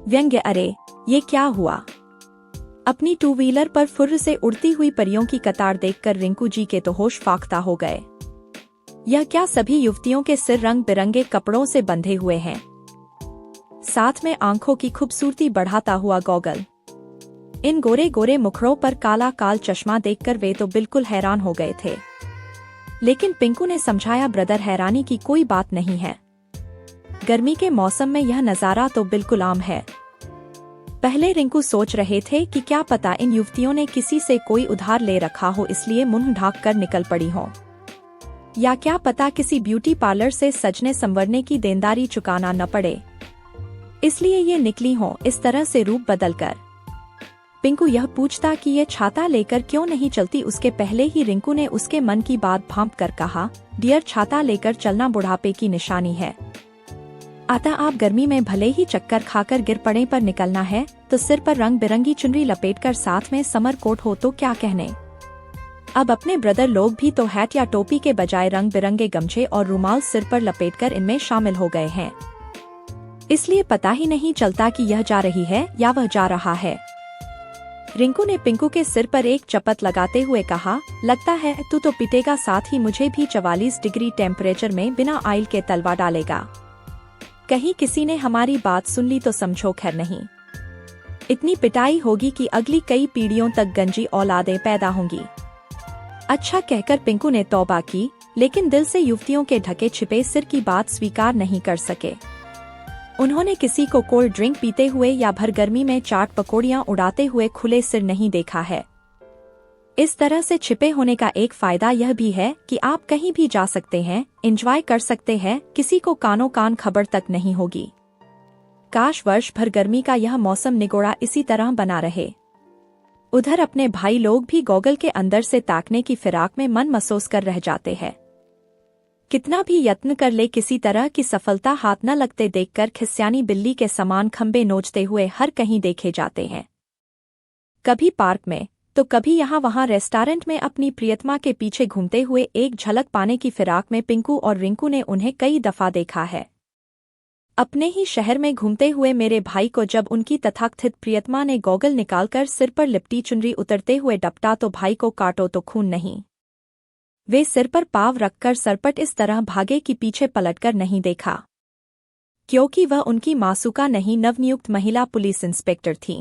व्यंग्य। अरे ये क्या हुआ। अपनी टू व्हीलर पर फुर्र से उड़ती हुई परियों की कतार देखकर रिंकू जी के तो होश फाख्ता हो गए। यह क्या, सभी युवतियों के सिर रंग बिरंगे कपड़ों से बंधे हुए हैं, साथ में आंखों की खूबसूरती बढ़ाता हुआ गॉगल। इन गोरे गोरे मुखड़ों पर काला काल चश्मा देखकर वे तो बिल्कुल हैरान हो गए थे। लेकिन पिंकू ने समझाया, ब्रदर हैरानी की कोई बात नहीं है, गर्मी के मौसम में यह नज़ारा तो बिल्कुल आम है। पहले रिंकू सोच रहे थे कि क्या पता इन युवतियों ने किसी से कोई उधार ले रखा हो, इसलिए मुंह ढांक कर निकल पड़ी हो, या क्या पता किसी ब्यूटी पार्लर से सजने संवरने की देनदारी चुकाना न पड़े, इसलिए ये निकली हो इस तरह से रूप बदलकर। पिंकू यह पूछता कि ये छाता लेकर क्यों नहीं चलती, उसके पहले ही रिंकू ने उसके मन की बात भांप कर कहा, डियर, छाता लेकर चलना बुढ़ापे की निशानी है। आता आप गर्मी में भले ही चक्कर खाकर गिर पड़े, पर निकलना है तो सिर पर रंग बिरंगी चुनरी लपेटकर, साथ में समर कोट हो तो क्या कहने। अब अपने ब्रदर लोग भी तो हैट या टोपी के बजाय रंग बिरंगे गमछे और रुमाल सिर पर लपेटकर इनमें शामिल हो गए हैं, इसलिए पता ही नहीं चलता कि यह जा रही है या वह जा रहा है। रिंकू ने पिंकू के सिर पर एक चपत लगाते हुए कहा, लगता है तू तो पिटेगा, साथ ही मुझे भी 44 डिग्री टेम्परेचर में बिना आयल के तलवा डालेगा। कहीं किसी ने हमारी बात सुन ली तो समझो खैर नहीं, इतनी पिटाई होगी कि अगली कई पीढ़ियों तक गंजी औलादें पैदा होंगी। अच्छा कहकर पिंकू ने तौबा की, लेकिन दिल से युवतियों के ढके छिपे सिर की बात स्वीकार नहीं कर सके। उन्होंने किसी को कोल्ड ड्रिंक पीते हुए या भर गर्मी में चाट पकौड़ियां उड़ाते हुए खुले सिर नहीं देखा है। इस तरह से छिपे होने का एक फायदा यह भी है कि आप कहीं भी जा सकते हैं, एंजॉय कर सकते हैं, किसी को कानों कान खबर तक नहीं होगी। काश वर्ष भर गर्मी का यह मौसम निगोड़ा इसी तरह बना रहे। उधर अपने भाई लोग भी गॉगल के अंदर से ताकने की फिराक में मन मसोस कर रह जाते हैं। कितना भी यत्न कर ले, किसी तरह की सफलता हाथ न लगते देखकर खिस्यानी बिल्ली के समान खंबे नोचते हुए हर कहीं देखे जाते हैं। कभी पार्क में तो कभी यहाँ वहाँ रेस्टोरेंट में अपनी प्रियतमा के पीछे घूमते हुए एक झलक पाने की फिराक में पिंकू और रिंकू ने उन्हें कई दफा देखा है। अपने ही शहर में घूमते हुए मेरे भाई को जब उनकी तथाकथित प्रियतमा ने गॉगल निकालकर सिर पर लिपटी चुनरी उतरते हुए डपटा तो भाई को काटो तो खून नहीं। वे सिर पर पाँव रखकर सरपट इस तरह भागे कि पीछे पलटकर नहीं देखा, क्योंकि वह उनकी मासूका नहीं, नवनियुक्त महिला पुलिस इंस्पेक्टर थी।